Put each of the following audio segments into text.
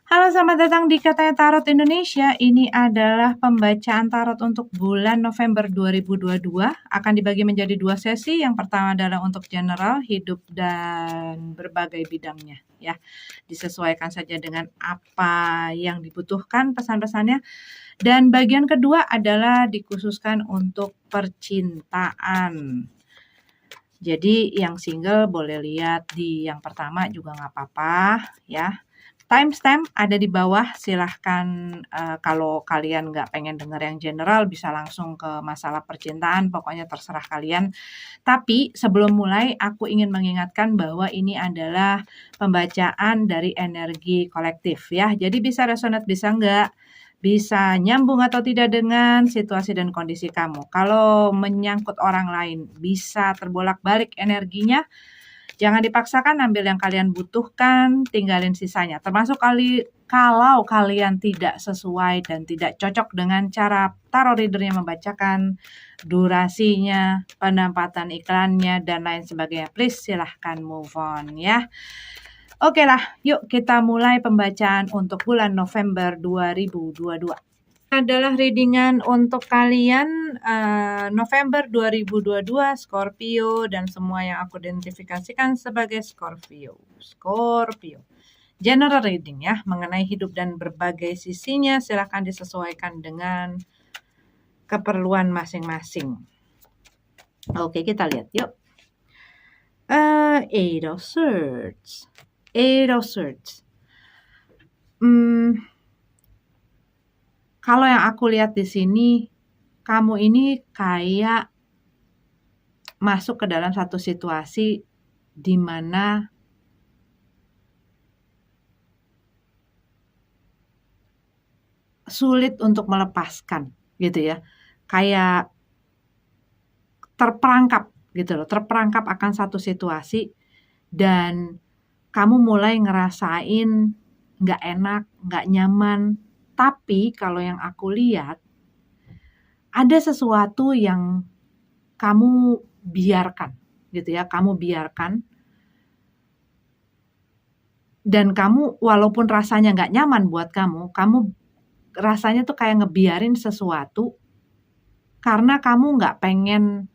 Halo, selamat datang di Katanya Tarot Indonesia. Ini adalah pembacaan tarot untuk bulan November 2022. Akan dibagi menjadi 2 sesi. Yang pertama adalah untuk general, hidup, dan berbagai bidangnya. Ya, disesuaikan saja dengan apa yang dibutuhkan pesan-pesannya. Dan bagian kedua adalah dikhususkan untuk percintaan. Jadi yang single boleh lihat di yang pertama juga nggak apa-apa ya. Timestamp ada di bawah, silahkan kalau kalian nggak pengen denger yang general bisa langsung ke masalah percintaan, pokoknya terserah kalian. Tapi sebelum mulai aku ingin mengingatkan bahwa ini adalah pembacaan dari energi kolektif ya. Jadi bisa resonate bisa enggak, bisa nyambung atau tidak dengan situasi dan kondisi kamu. Kalau menyangkut orang lain bisa terbolak-balik energinya. Jangan dipaksakan, ambil yang kalian butuhkan, tinggalin sisanya. Termasuk kalau kalian tidak sesuai dan tidak cocok dengan cara tarot readernya membacakan, durasinya, penempatan iklannya, dan lain sebagainya. Please silahkan move on ya. Oke lah, yuk kita mulai pembacaan untuk bulan November 2022. Adalah readingan untuk kalian November 2022 Scorpio dan semua yang aku identifikasikan sebagai Scorpio. General reading ya, mengenai hidup dan berbagai sisinya, silahkan disesuaikan dengan keperluan masing-masing. Oke, kita lihat yuk. Eight of Swords. Kalau yang aku lihat di sini, kamu ini kayak masuk ke dalam satu situasi di mana sulit untuk melepaskan gitu ya. Kayak terperangkap gitu loh, terperangkap akan satu situasi dan kamu mulai ngerasain nggak enak, nggak nyaman. Tapi kalau yang aku lihat, ada sesuatu yang kamu biarkan gitu ya, kamu biarkan. Dan kamu walaupun rasanya nggak nyaman buat kamu rasanya tuh kayak ngebiarin sesuatu karena kamu nggak pengen,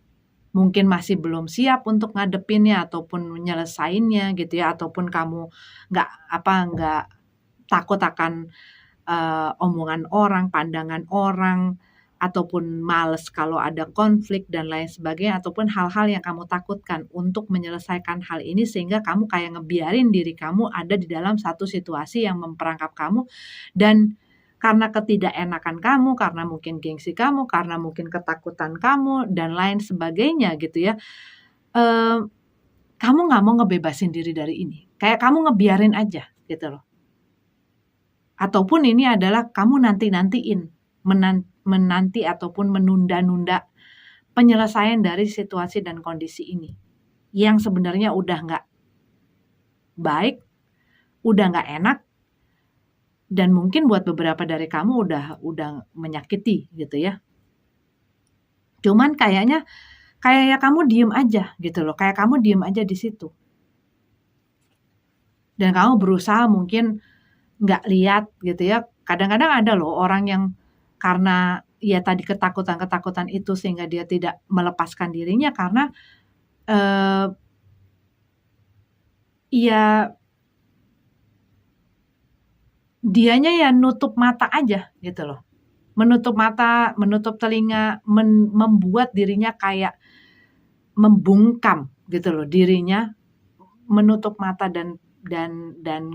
mungkin masih belum siap untuk ngadepinnya ataupun menyelesainnya gitu ya, ataupun kamu nggak takut akan omongan orang, pandangan orang, ataupun males kalau ada konflik dan lain sebagainya, ataupun hal-hal yang kamu takutkan untuk menyelesaikan hal ini sehingga kamu kayak ngebiarin diri kamu ada di dalam satu situasi yang memperangkap kamu, dan karena ketidakenakan kamu, karena mungkin gengsi kamu, karena mungkin ketakutan kamu dan lain sebagainya gitu ya, kamu nggak mau ngebebasin diri dari ini, kayak kamu ngebiarin aja gitu loh. Ataupun ini adalah kamu nanti-nantiin, menanti ataupun menunda-nunda penyelesaian dari situasi dan kondisi ini yang sebenarnya udah nggak baik, udah nggak enak, dan mungkin buat beberapa dari kamu udah menyakiti gitu ya. Cuman kayak kamu diem aja gitu loh, kayak kamu diem aja di situ. Dan kamu berusaha mungkin nggak lihat gitu ya. Kadang-kadang ada loh orang yang karena ya tadi ketakutan itu sehingga dia tidak melepaskan dirinya karena ya dianya ya nutup mata aja gitu loh. Menutup mata, menutup telinga, membuat dirinya kayak membungkam gitu loh dirinya, menutup mata dan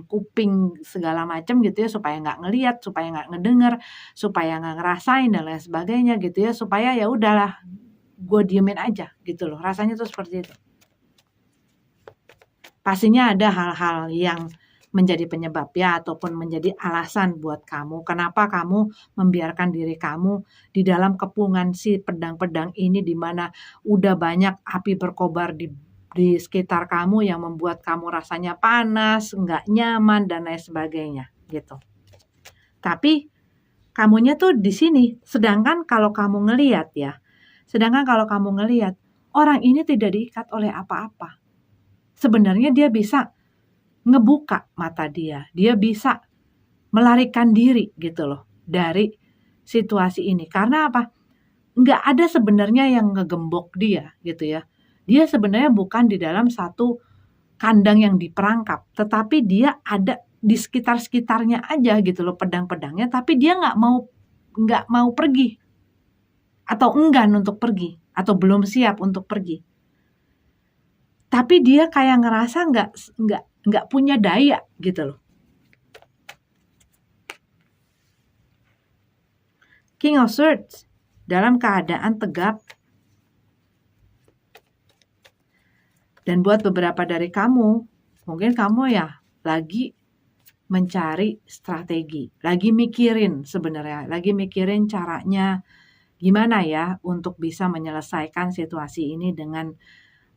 kuping segala macam gitu ya, supaya nggak ngelihat, supaya nggak ngedenger, supaya nggak ngerasain dan lain sebagainya gitu ya, supaya ya udahlah gue diemin aja gitu loh, rasanya tuh seperti itu. Pastinya ada hal-hal yang menjadi penyebab ya, ataupun menjadi alasan buat kamu kenapa kamu membiarkan diri kamu di dalam kepungan si pedang-pedang ini, di mana udah banyak api berkobar di sekitar kamu yang membuat kamu rasanya panas, nggak nyaman dan lain sebagainya gitu. Tapi kamunya tuh di sini, sedangkan kalau kamu ngelihat orang ini tidak diikat oleh apa-apa. Sebenarnya dia bisa ngebuka mata dia bisa melarikan diri gitu loh dari situasi ini. Karena apa? Nggak ada sebenarnya yang ngegembok dia gitu ya. Dia sebenarnya bukan di dalam satu kandang yang diperangkap, tetapi dia ada di sekitar-sekitarnya aja gitu loh pedang-pedangnya, tapi dia nggak mau pergi atau enggan untuk pergi atau belum siap untuk pergi. Tapi dia kayak ngerasa nggak punya daya gitu loh. King of Swords dalam keadaan tegap. Dan buat beberapa dari kamu, mungkin kamu ya lagi mencari strategi, lagi mikirin sebenarnya, lagi mikirin caranya gimana ya untuk bisa menyelesaikan situasi ini dengan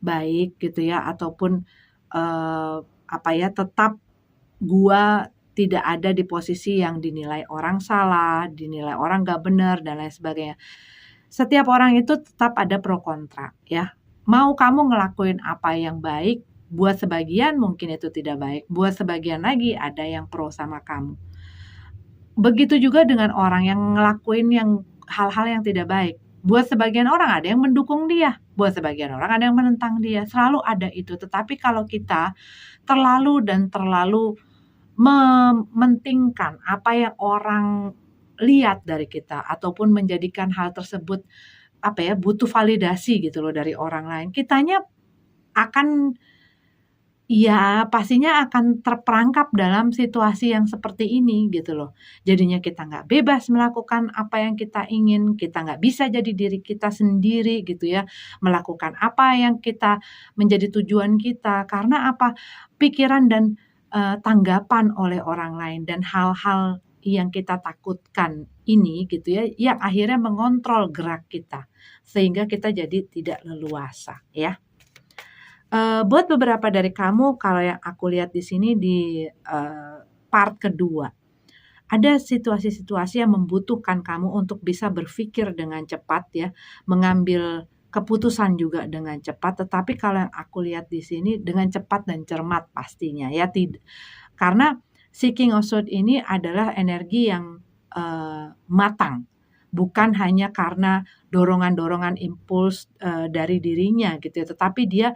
baik gitu ya, ataupun tetap gua tidak ada di posisi yang dinilai orang salah, dinilai orang gak benar dan lain sebagainya. Setiap orang itu tetap ada pro kontra ya. Mau kamu ngelakuin apa yang baik, buat sebagian mungkin itu tidak baik, buat sebagian lagi ada yang pro sama kamu. Begitu juga dengan orang yang ngelakuin hal-hal yang tidak baik. Buat sebagian orang ada yang mendukung dia, buat sebagian orang ada yang menentang dia. Selalu ada itu. Tetapi kalau kita terlalu mementingkan apa yang orang lihat dari kita ataupun menjadikan hal tersebut butuh validasi gitu loh dari orang lain, kitanya pastinya akan terperangkap dalam situasi yang seperti ini gitu loh. Jadinya kita nggak bebas melakukan apa yang kita ingin, kita nggak bisa jadi diri kita sendiri gitu ya, melakukan apa yang kita menjadi tujuan kita. Karena apa? Pikiran dan tanggapan oleh orang lain dan hal-hal yang kita takutkan ini gitu ya, yang akhirnya mengontrol gerak kita sehingga kita jadi tidak leluasa ya. Buat beberapa dari kamu, kalau yang aku lihat di sini di part kedua, ada situasi-situasi yang membutuhkan kamu untuk bisa berpikir dengan cepat ya, mengambil keputusan juga dengan cepat. Tetapi kalau yang aku lihat di sini dengan cepat dan cermat pastinya ya, karena si King of Swords ini adalah energi yang matang, bukan hanya karena dorongan-dorongan impuls dari dirinya gitu ya, tetapi dia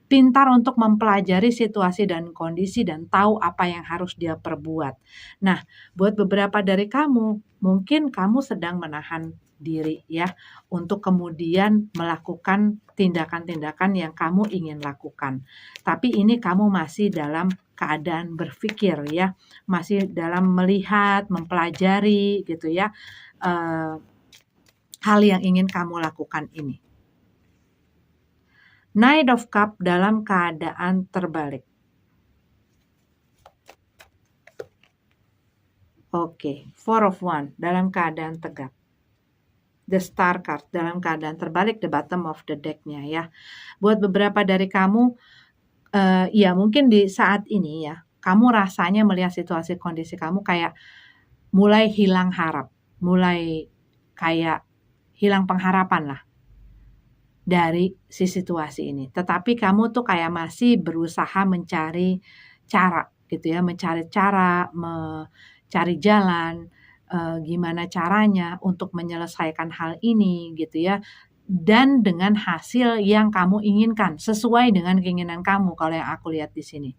pintar untuk mempelajari situasi dan kondisi dan tahu apa yang harus dia perbuat. Nah, buat beberapa dari kamu, mungkin kamu sedang menahan diri ya untuk kemudian melakukan tindakan-tindakan yang kamu ingin lakukan. Tapi ini kamu masih dalam keadaan berpikir ya, masih dalam melihat, mempelajari gitu ya, hal yang ingin kamu lakukan ini. Knight of Cup dalam keadaan terbalik. Oke, Four of Wands dalam keadaan tegap. The Star card dalam keadaan terbalik, the bottom of the deck-nya ya. Buat beberapa dari kamu, ya mungkin di saat ini ya, kamu rasanya melihat situasi kondisi kamu kayak mulai hilang harap, mulai kayak hilang pengharapan lah dari si situasi ini. Tetapi kamu tuh kayak masih berusaha mencari cara gitu ya, mencari jalan, gimana caranya untuk menyelesaikan hal ini gitu ya. Dan dengan hasil yang kamu inginkan, sesuai dengan keinginan kamu kalau yang aku lihat di sini.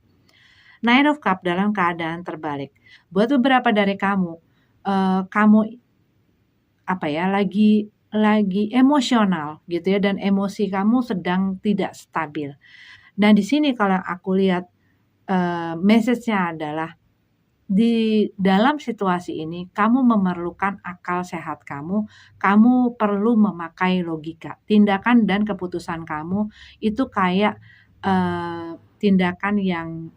Knight of Cup dalam keadaan terbalik. Buat beberapa dari kamu, kamu lagi emosional gitu ya, dan emosi kamu sedang tidak stabil. Nah di sini kalau aku lihat message-nya adalah di dalam situasi ini kamu memerlukan akal sehat kamu perlu memakai logika. Tindakan dan keputusan kamu itu kayak tindakan yang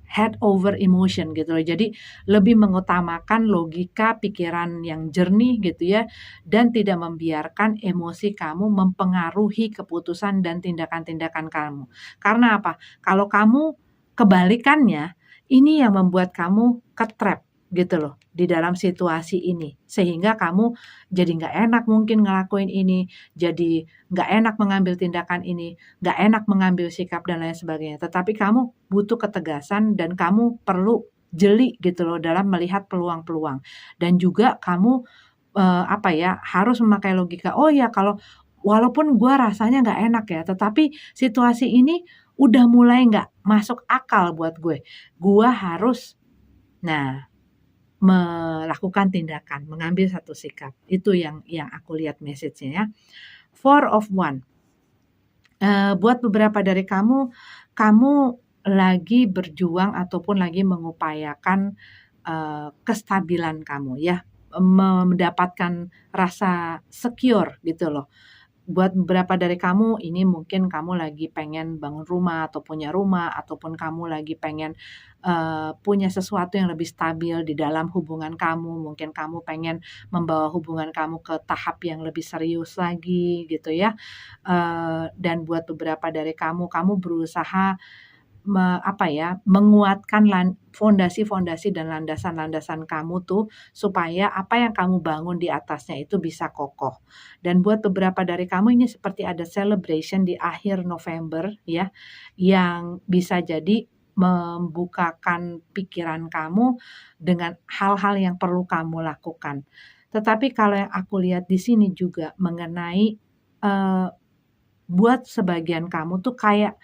head over emotion gitu loh. Jadi lebih mengutamakan logika, pikiran yang jernih gitu ya, dan tidak membiarkan emosi kamu mempengaruhi keputusan dan tindakan-tindakan kamu. Karena apa? Kalau kamu kebalikannya, ini yang membuat kamu ketrap gitu loh di dalam situasi ini. Sehingga kamu jadi nggak enak mungkin ngelakuin ini, jadi nggak enak mengambil tindakan ini, nggak enak mengambil sikap dan lain sebagainya. Tetapi kamu butuh ketegasan dan kamu perlu jeli gitu loh dalam melihat peluang-peluang. Dan juga kamu, harus memakai logika, "Oh ya kalau walaupun gua rasanya nggak enak ya, tetapi situasi ini udah mulai nggak masuk akal buat gue. Gua harus" nah, melakukan tindakan, mengambil satu sikap. Itu yang aku lihat message-nya ya. Four of One. Buat beberapa dari kamu, kamu lagi berjuang ataupun lagi mengupayakan, kestabilan kamu ya, mendapatkan rasa secure gitu loh. Buat beberapa dari kamu, ini mungkin kamu lagi pengen bangun rumah atau punya rumah, ataupun kamu lagi pengen, punya sesuatu yang lebih stabil di dalam hubungan kamu. Mungkin kamu pengen membawa hubungan kamu ke tahap yang lebih serius lagi gitu ya. Dan buat beberapa dari kamu, kamu berusaha menguatkan fondasi-fondasi dan landasan-landasan kamu tuh, supaya apa yang kamu bangun di atasnya itu bisa kokoh. Dan buat beberapa dari kamu ini seperti ada celebration di akhir November ya, yang bisa jadi membukakan pikiran kamu dengan hal-hal yang perlu kamu lakukan. Tetapi kalau yang aku lihat di sini juga mengenai, eee, buat sebagian kamu tuh kayak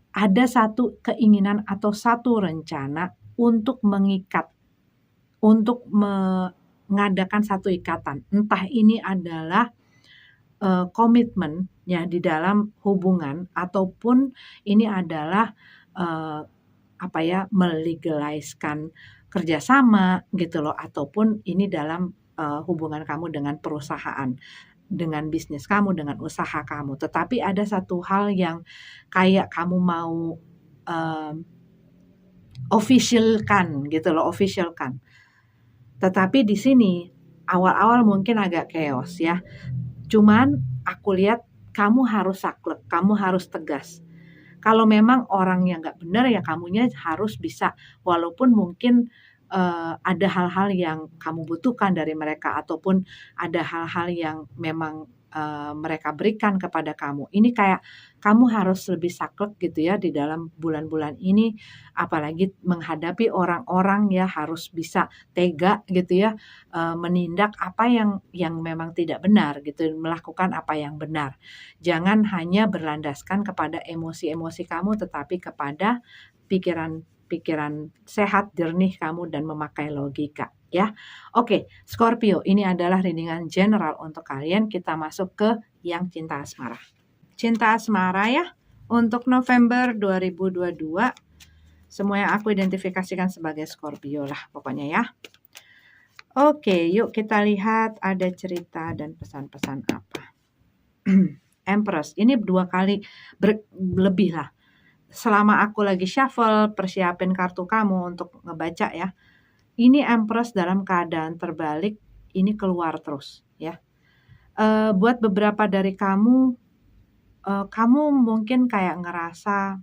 ada satu keinginan atau satu rencana untuk mengikat, untuk mengadakan satu ikatan. Entah ini adalah, komitmen ya di dalam hubungan ataupun ini adalah, eee, melegalize-kan kerjasama gitu loh, ataupun ini dalam, hubungan kamu dengan perusahaan, dengan bisnis kamu, dengan usaha kamu. Tetapi ada satu hal yang kayak kamu mau, mmm, official-kan gitu loh, official-kan. Tetapi di sini awal-awal mungkin agak chaos ya. Cuman aku lihat kamu harus saklek, kamu harus tegas. Kalau memang orang yang nggak benar ya kamunya harus bisa walaupun mungkin, ada hal-hal yang kamu butuhkan dari mereka ataupun ada hal-hal yang memang, mereka berikan kepada kamu. Ini kayak kamu harus lebih saklek gitu ya di dalam bulan-bulan ini, apalagi menghadapi orang-orang ya harus bisa tega gitu ya, menindak apa yang memang tidak benar gitu, melakukan apa yang benar. Jangan hanya berlandaskan kepada emosi-emosi kamu, tetapi kepada pikiran-pikiran sehat, jernih kamu dan memakai logika, ya. Oke, Scorpio, ini adalah reading general untuk kalian. Kita masuk ke yang cinta asmara. Cinta asmara ya, untuk November 2022, semua yang aku identifikasikan sebagai Scorpio lah pokoknya ya. Oke, yuk kita lihat ada cerita dan pesan-pesan apa. Empress, ini 2 kali lebih lah. Selama aku lagi shuffle, persiapin kartu kamu untuk ngebaca ya. Ini Empress dalam keadaan terbalik, ini keluar terus ya. Buat beberapa dari kamu, kamu mungkin kayak ngerasa,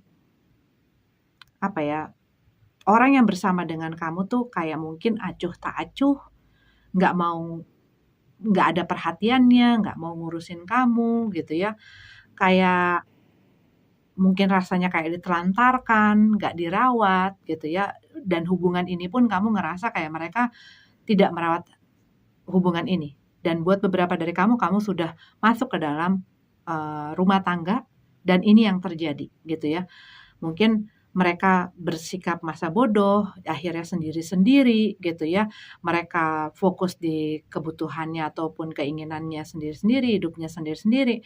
orang yang bersama dengan kamu tuh kayak mungkin acuh tak acuh, nggak ada perhatiannya, nggak mau ngurusin kamu gitu ya. Kayak mungkin rasanya kayak ditelantarkan, nggak dirawat gitu ya, dan hubungan ini pun kamu ngerasa kayak mereka tidak merawat hubungan ini. Dan buat beberapa dari kamu, kamu sudah masuk ke dalam, rumah tangga dan ini yang terjadi gitu ya. Mungkin mereka bersikap masa bodoh, akhirnya sendiri-sendiri gitu ya. Mereka fokus di kebutuhannya ataupun keinginannya sendiri-sendiri, hidupnya sendiri-sendiri.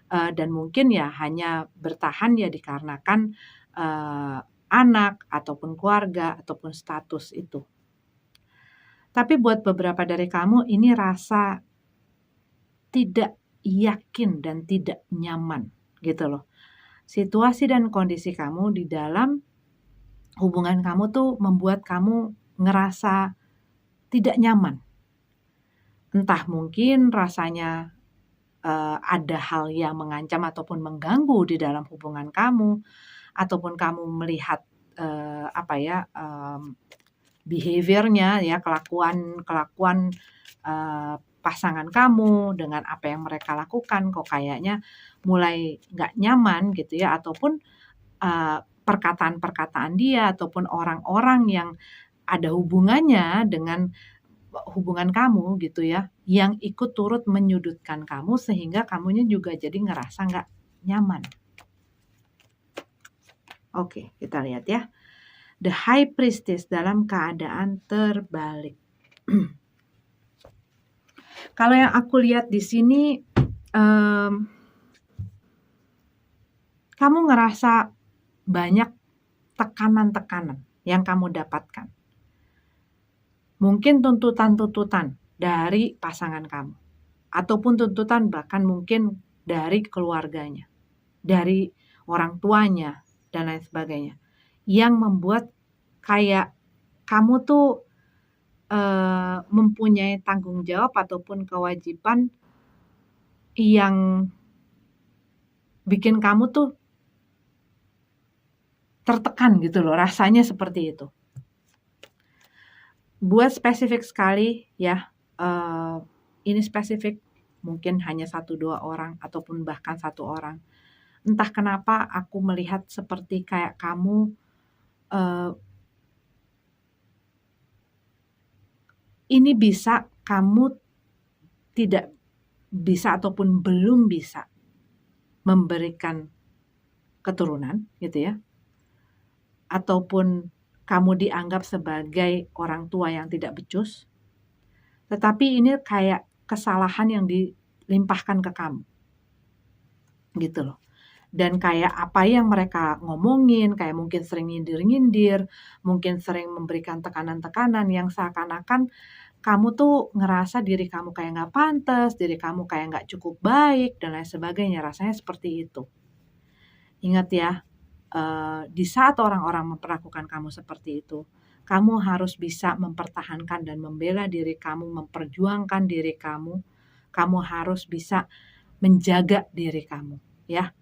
Dan mungkin ya hanya bertahan ya dikarenakan, anak ataupun keluarga ataupun status itu. Tapi buat beberapa dari kamu ini rasa tidak yakin dan tidak nyaman gitu loh. Situasi dan kondisi kamu di dalam hubungan kamu tuh membuat kamu ngerasa tidak nyaman. Entah mungkin rasanya, ada hal yang mengancam ataupun mengganggu di dalam hubungan kamu, ataupun kamu melihat, behavior-nya ya, kelakuan, pasangan kamu dengan apa yang mereka lakukan kok kayaknya mulai nggak nyaman gitu ya, ataupun, perkataan-perkataan dia ataupun orang-orang yang ada hubungannya dengan hubungan kamu gitu ya, yang ikut turut menyudutkan kamu sehingga kamunya juga jadi ngerasa nggak nyaman. Oke, kita lihat ya. The High Priestess dalam keadaan terbalik. Kalau yang aku lihat di sini, kamu ngerasa banyak tekanan-tekanan yang kamu dapatkan. Mungkin tuntutan-tuntutan dari pasangan kamu, ataupun tuntutan bahkan mungkin dari keluarganya, dari orang tuanya, dan lain sebagainya, yang membuat kayak kamu tuh mempunyai tanggung jawab ataupun kewajiban yang bikin kamu tuh tertekan gitu loh, rasanya seperti itu. Buat spesifik sekali ya, ini spesifik mungkin hanya 1-2 orang ataupun bahkan 1 orang. Entah kenapa aku melihat seperti kayak kamu ini bisa, kamu tidak bisa ataupun belum bisa memberikan keturunan gitu ya, ataupun kamu dianggap sebagai orang tua yang tidak becus, tetapi ini kayak kesalahan yang dilimpahkan ke kamu gitu loh. Dan kayak apa yang mereka ngomongin, kayak mungkin sering nyindir-nyindir, mungkin sering memberikan tekanan-tekanan yang seakan-akan kamu tuh ngerasa diri kamu kayak nggak pantas, diri kamu kayak nggak cukup baik, dan lain sebagainya. Rasanya seperti itu. Ingat ya, di saat orang-orang memperlakukan kamu seperti itu, kamu harus bisa mempertahankan dan membela diri kamu, memperjuangkan diri kamu. Kamu harus bisa menjaga diri kamu, ya.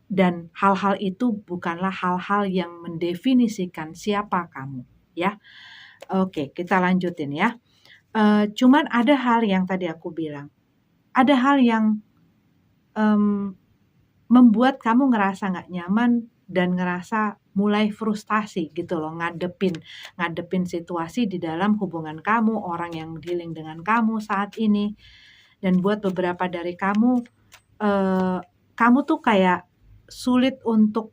Dan hal-hal itu bukanlah hal-hal yang mendefinisikan siapa kamu, ya. Oke, kita lanjutin ya. Cuman ada hal yang tadi aku bilang, ada hal yang membuat kamu ngerasa nggak nyaman dan ngerasa mulai frustasi gitu loh, ngadepin situasi di dalam hubungan kamu, orang yang dealing dengan kamu saat ini. Dan buat beberapa dari kamu, kamu tuh kayak sulit untuk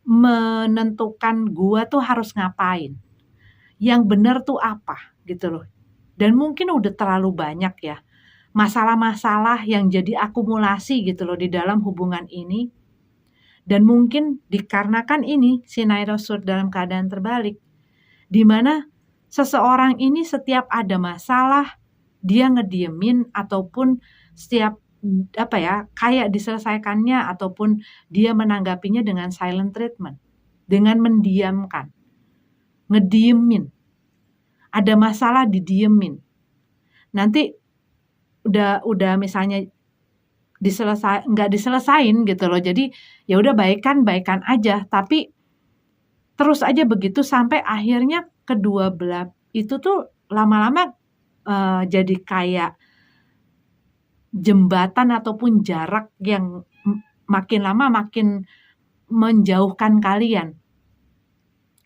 menentukan gua tuh harus ngapain, yang benar tuh apa gitu loh. Dan mungkin udah terlalu banyak ya masalah-masalah yang jadi akumulasi gitu loh di dalam hubungan ini. Dan mungkin dikarenakan ini si Knight of Swords dalam keadaan terbalik, di mana seseorang ini setiap ada masalah dia ngediemin, ataupun setiap kayak diselesaikannya ataupun dia menanggapinya dengan silent treatment, dengan mendiamkan, ngediemin. Ada masalah didiemin. Nanti udah misalnya nggak diselesain gitu loh. Jadi ya udah baikan aja, tapi terus aja begitu sampai akhirnya kedua belah itu tuh lama-lama jadi kayak jembatan ataupun jarak yang makin lama makin menjauhkan kalian.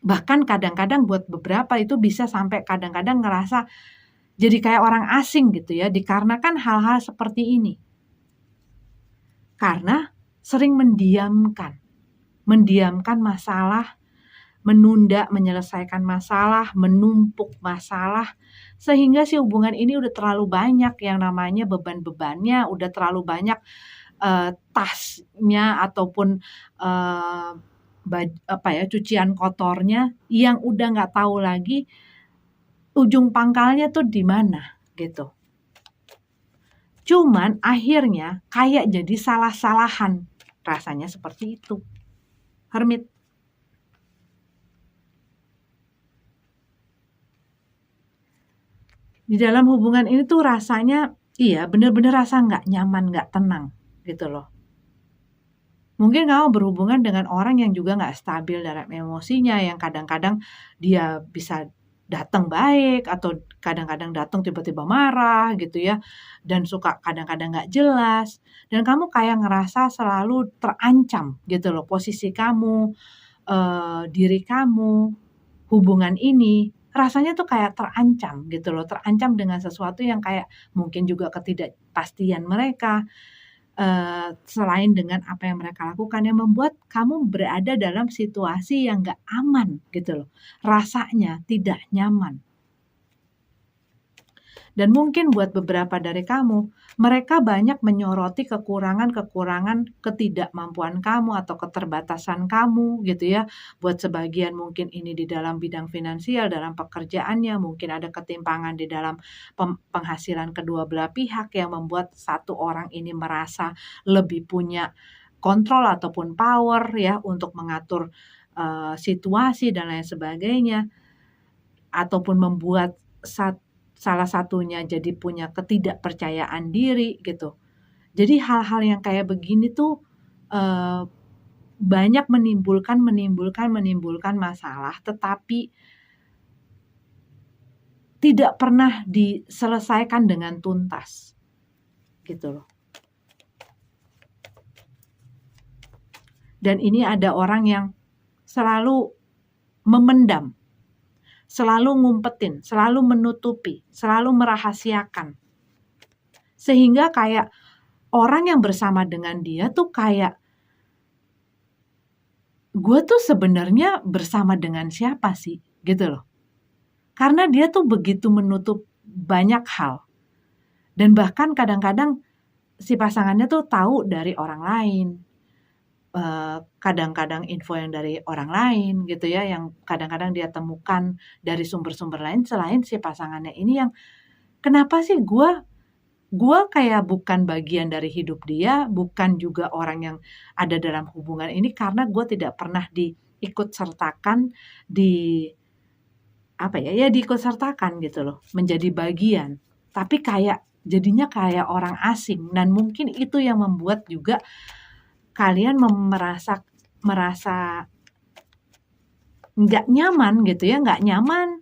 Bahkan kadang-kadang buat beberapa itu bisa sampai kadang-kadang ngerasa jadi kayak orang asing gitu ya, dikarenakan hal-hal seperti ini. Karena sering mendiamkan masalah, menunda menyelesaikan masalah, menumpuk masalah, sehingga si hubungan ini udah terlalu banyak yang namanya beban-bebannya, udah terlalu banyak tasnya ataupun cucian kotornya yang udah nggak tahu lagi ujung pangkalnya tuh di mana gitu. Cuman akhirnya kayak jadi salah-salahan, rasanya seperti itu. Hermit. Di dalam hubungan ini tuh rasanya iya bener-bener rasa nggak nyaman, nggak tenang gitu loh. Mungkin kamu berhubungan dengan orang yang juga nggak stabil dalam emosinya, yang kadang-kadang dia bisa datang baik atau kadang-kadang datang tiba-tiba marah gitu ya, dan suka kadang-kadang nggak jelas, dan kamu kayak ngerasa selalu terancam gitu loh, posisi kamu, diri kamu, hubungan ini rasanya tuh kayak terancam gitu loh, terancam dengan sesuatu yang kayak mungkin juga ketidakpastian mereka, selain dengan apa yang mereka lakukan yang membuat kamu berada dalam situasi yang nggak aman gitu loh, rasanya tidak nyaman. Dan mungkin buat beberapa dari kamu, mereka banyak menyoroti kekurangan-kekurangan ketidakmampuan kamu atau keterbatasan kamu gitu ya. Buat sebagian mungkin ini di dalam bidang finansial, dalam pekerjaannya, mungkin ada ketimpangan di dalam penghasilan kedua belah pihak yang membuat satu orang ini merasa lebih punya kontrol ataupun power ya untuk mengatur situasi dan lain sebagainya, ataupun membuat salah satunya jadi punya ketidakpercayaan diri gitu. Jadi hal-hal yang kayak begini tuh banyak menimbulkan masalah, tetapi tidak pernah diselesaikan dengan tuntas gitu loh. Dan ini ada orang yang selalu memendam, selalu ngumpetin, selalu menutupi, selalu merahasiakan. Sehingga kayak orang yang bersama dengan dia tuh kayak, gue tuh sebenarnya bersama dengan siapa sih? Gitu loh. Karena dia tuh begitu menutup banyak hal. Dan bahkan kadang-kadang si pasangannya tuh tahu dari orang lain. Kadang-kadang info yang dari orang lain gitu ya, yang kadang-kadang dia temukan dari sumber-sumber lain selain si pasangannya ini yang kenapa sih gue kayak bukan bagian dari hidup dia, bukan juga orang yang ada dalam hubungan ini karena gue tidak pernah diikut sertakan diikut sertakan gitu loh, menjadi bagian. Tapi kayak jadinya kayak orang asing dan mungkin itu yang membuat juga kalian merasa nggak nyaman gitu ya, nggak nyaman.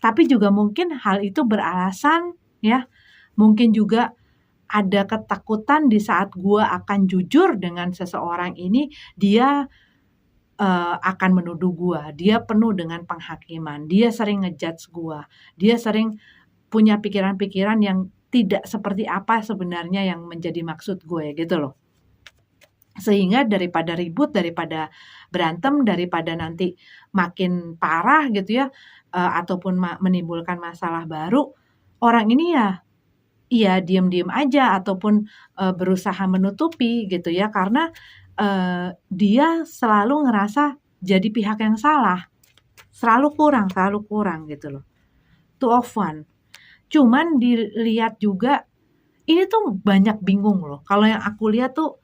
Tapi juga mungkin hal itu beralasan ya, mungkin juga ada ketakutan di saat gua akan jujur dengan seseorang ini, dia akan menuduh gua, dia penuh dengan penghakiman, dia sering ngejudge gua, dia sering punya pikiran-pikiran yang tidak seperti apa sebenarnya yang menjadi maksud gue gitu loh. Sehingga daripada ribut, daripada berantem, daripada nanti makin parah gitu ya, ataupun menimbulkan masalah baru, orang ini ya diem-diem aja ataupun berusaha menutupi gitu ya, karena dia selalu ngerasa jadi pihak yang salah, selalu kurang gitu loh. Two of one. Cuman dilihat juga, ini tuh banyak bingung loh. Kalau yang aku lihat tuh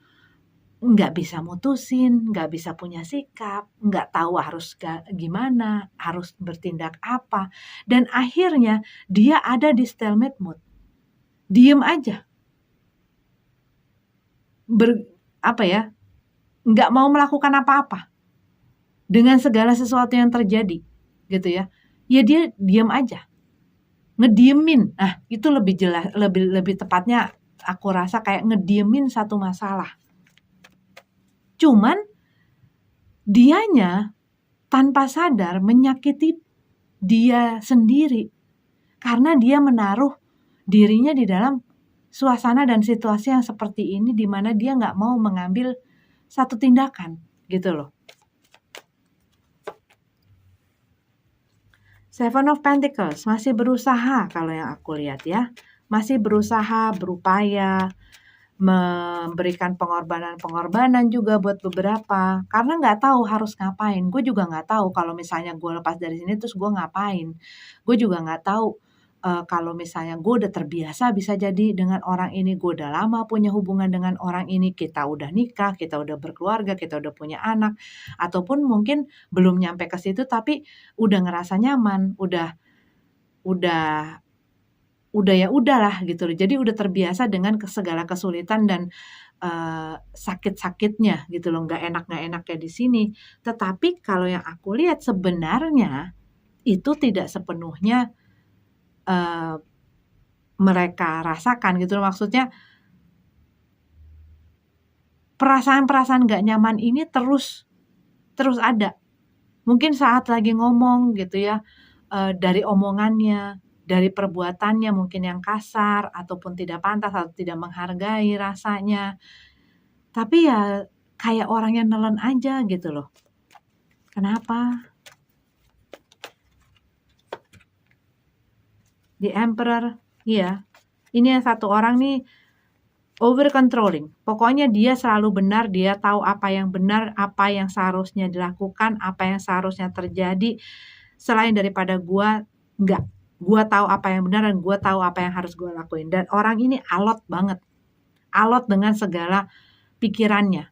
nggak bisa mutusin, nggak bisa punya sikap, nggak tahu harus gimana, harus bertindak apa. Dan akhirnya dia ada di stalemate mood. Diem aja. Nggak mau melakukan apa-apa. Dengan segala sesuatu yang terjadi. Gitu ya. Ya dia diem aja. Ngediemin. Nah, itu lebih jelas, lebih tepatnya aku rasa kayak ngediemin satu masalah. Cuman dianya tanpa sadar menyakiti dia sendiri karena dia menaruh dirinya di dalam suasana dan situasi yang seperti ini di mana dia nggak mau mengambil satu tindakan gitu loh. Seven of Pentacles masih berusaha kalau yang aku lihat ya, masih berusaha, berupaya memberikan pengorbanan juga buat beberapa, karena nggak tahu harus ngapain. Gue juga nggak tahu kalau misalnya gue lepas dari sini terus gue ngapain. Gue juga nggak tahu kalau misalnya gue udah terbiasa bisa jadi dengan orang ini, gue udah lama punya hubungan dengan orang ini, kita udah nikah, kita udah berkeluarga, kita udah punya anak, ataupun mungkin belum nyampe ke situ tapi udah ngerasa nyaman, udah ya udahlah gitu loh. Jadi udah terbiasa dengan segala kesulitan dan sakit-sakitnya gitu loh, nggak enaknya di sini. Tetapi kalau yang aku lihat sebenarnya itu tidak sepenuhnya mereka rasakan gitu loh. Maksudnya perasaan-perasaan nggak nyaman ini terus ada Mungkin saat lagi ngomong gitu ya, dari omongannya, dari perbuatannya mungkin yang kasar ataupun tidak pantas atau tidak menghargai rasanya. Tapi ya kayak orang yang nelen aja gitu loh. Kenapa? The Emperor, iya. Ini yang satu orang nih over controlling. Pokoknya dia selalu benar, dia tahu apa yang benar, apa yang seharusnya dilakukan, apa yang seharusnya terjadi. Selain daripada gua, enggak. Gua tahu apa yang benar dan gua tahu apa yang harus gua lakuin. Dan orang ini alot banget. Alot dengan segala pikirannya.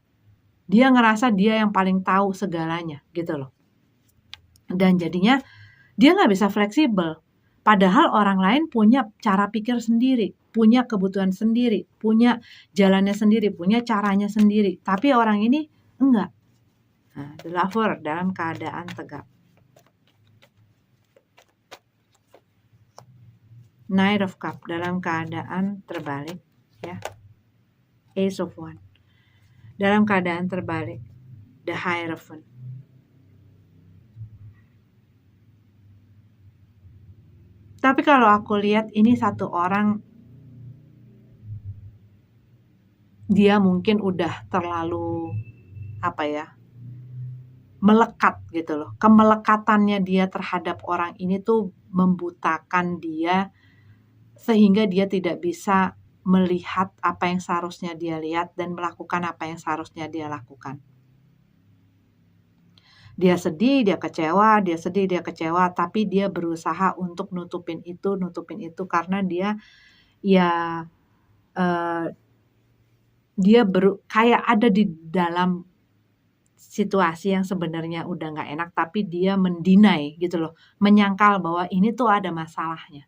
Dia ngerasa dia yang paling tahu segalanya gitu loh. Dan jadinya dia nggak bisa fleksibel. Padahal orang lain punya cara pikir sendiri, punya kebutuhan sendiri, punya jalannya sendiri, punya caranya sendiri. Tapi orang ini enggak. Nah, the lover dalam keadaan tegak. Knight of Cup dalam keadaan terbalik, ya. Ace of Wands dalam keadaan terbalik. The Hierophant. Tapi kalau aku lihat ini satu orang, dia mungkin udah terlalu melekat gitu loh. Kemelekatannya dia terhadap orang ini tuh membutakan dia sehingga dia tidak bisa melihat apa yang seharusnya dia lihat dan melakukan apa yang seharusnya dia lakukan. Dia sedih, dia kecewa, dia sedih, dia kecewa, tapi dia berusaha untuk nutupin itu karena dia ya dia kayak ada di dalam situasi yang sebenarnya udah nggak enak, tapi dia mendinai gitu loh, menyangkal bahwa ini tuh ada masalahnya.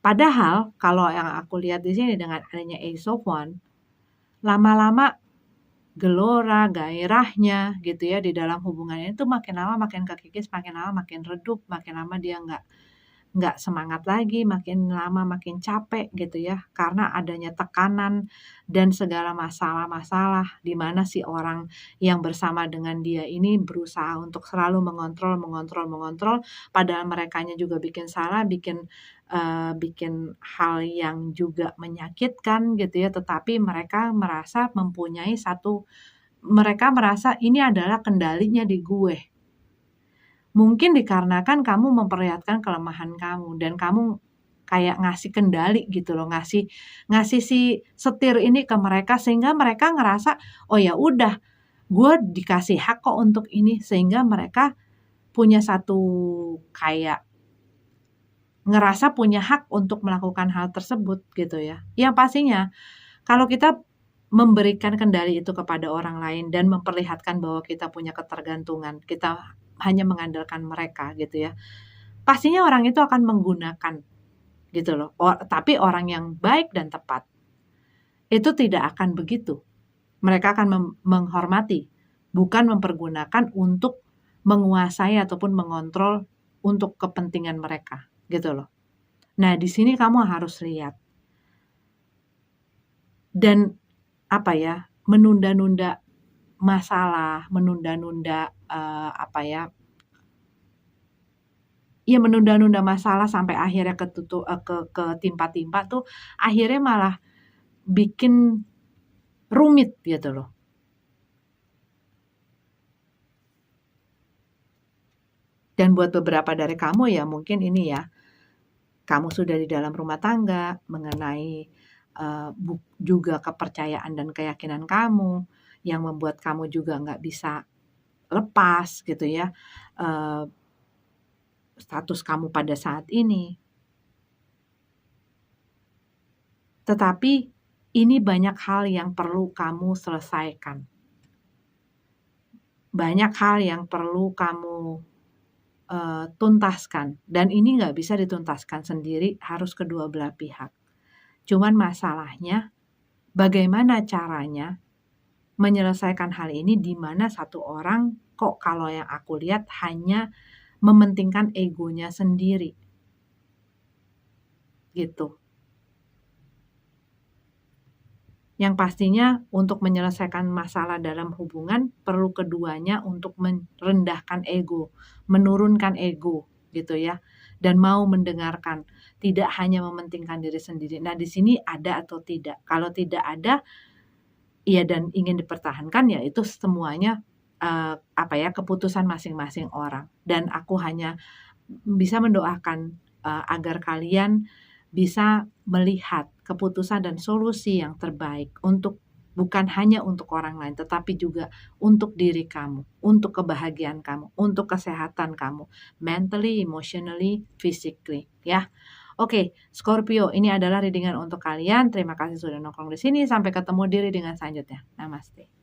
Padahal kalau yang aku lihat di sini dengan adanya Ace of Wands, lama-lama gelora, gairahnya gitu ya di dalam hubungannya itu makin lama makin kekikis, makin lama makin redup, makin lama dia nggak semangat lagi, makin lama makin capek gitu ya, karena adanya tekanan dan segala masalah-masalah di mana si orang yang bersama dengan dia ini berusaha untuk selalu mengontrol, padahal merekanya juga bikin salah, bikin hal yang juga menyakitkan gitu ya, tetapi mereka merasa ini adalah kendalinya di gue. Mungkin dikarenakan kamu memperlihatkan kelemahan kamu dan kamu kayak ngasih kendali gitu loh, ngasih si setir ini ke mereka sehingga mereka ngerasa, "Oh ya udah, gue dikasih hak kok untuk ini." Sehingga mereka punya satu kayak ngerasa punya hak untuk melakukan hal tersebut gitu ya. Yang pastinya kalau kita memberikan kendali itu kepada orang lain dan memperlihatkan bahwa kita punya ketergantungan, kita hanya mengandalkan mereka gitu ya. Pastinya orang itu akan menggunakan gitu loh. Tapi orang yang baik dan tepat itu tidak akan begitu. Mereka akan menghormati, bukan mempergunakan untuk menguasai ataupun mengontrol untuk kepentingan mereka gitu loh. Nah, di sini kamu harus lihat. Dan menunda-nunda masalah, menunda-nunda menunda-nunda masalah sampai akhirnya ketimpa-timpa tuh akhirnya malah bikin rumit gitu loh. Dan buat beberapa dari kamu ya mungkin ini ya, kamu sudah di dalam rumah tangga mengenai juga kepercayaan dan keyakinan kamu yang membuat kamu juga nggak bisa lepas gitu ya status kamu pada saat ini. Tetapi ini banyak hal yang perlu kamu selesaikan. Banyak hal yang perlu kamu tuntaskan. Dan ini nggak bisa dituntaskan sendiri, harus kedua belah pihak. Cuman masalahnya bagaimana caranya menyelesaikan hal ini di mana satu orang kok kalau yang aku lihat hanya mementingkan egonya sendiri. Gitu. Yang pastinya untuk menyelesaikan masalah dalam hubungan perlu keduanya untuk merendahkan ego, menurunkan ego gitu ya, dan mau mendengarkan, tidak hanya mementingkan diri sendiri. Nah, di sini ada atau tidak? Kalau tidak ada, ya dan ingin dipertahankan ya itu semuanya keputusan masing-masing orang. Dan aku hanya bisa mendoakan agar kalian bisa melihat keputusan dan solusi yang terbaik untuk bukan hanya untuk orang lain, tetapi juga untuk diri kamu, untuk kebahagiaan kamu, untuk kesehatan kamu, mentally, emotionally, physically, ya. Oke, Scorpio, ini adalah readingan untuk kalian. Terima kasih sudah nongkrong di sini. Sampai ketemu di readingan selanjutnya. Namaste.